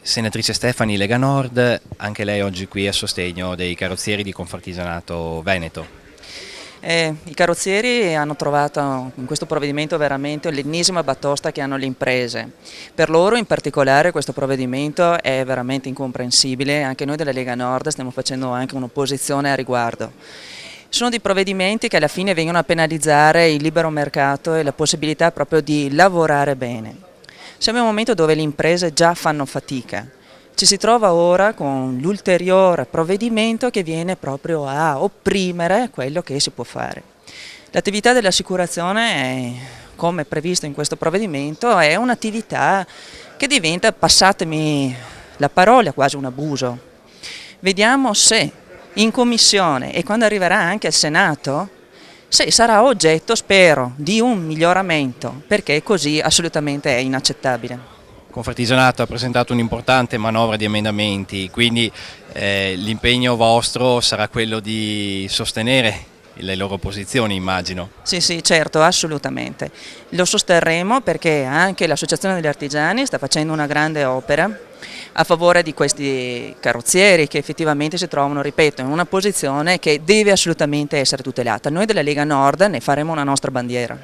Senatrice Stefani, Lega Nord, anche lei oggi qui a sostegno dei carrozzieri di Confartigianato Veneto. I carrozzieri hanno trovato in questo provvedimento veramente l'ennesima batosta che hanno le imprese. Per loro in particolare questo provvedimento è veramente incomprensibile, anche noi della Lega Nord stiamo facendo anche un'opposizione a riguardo. Sono dei provvedimenti che alla fine vengono a penalizzare il libero mercato e la possibilità proprio di lavorare bene. Siamo in un momento dove le imprese già fanno fatica. Ci si trova ora con l'ulteriore provvedimento che viene proprio a opprimere quello che si può fare. L'attività dell'assicurazione, come previsto in questo provvedimento, è un'attività che diventa, passatemi la parola, quasi un abuso. Vediamo se in commissione e quando arriverà anche al Senato, se sarà oggetto, spero, di un miglioramento, perché così assolutamente è inaccettabile. Confartigianato ha presentato un'importante manovra di emendamenti, quindi l'impegno vostro sarà quello di sostenere le loro posizioni, immagino. Sì, sì, certo, assolutamente. Lo sosterremo perché anche l'Associazione degli Artigiani sta facendo una grande opera a favore di questi carrozzieri che effettivamente si trovano, ripeto, in una posizione che deve assolutamente essere tutelata. Noi della Lega Nord ne faremo una nostra bandiera.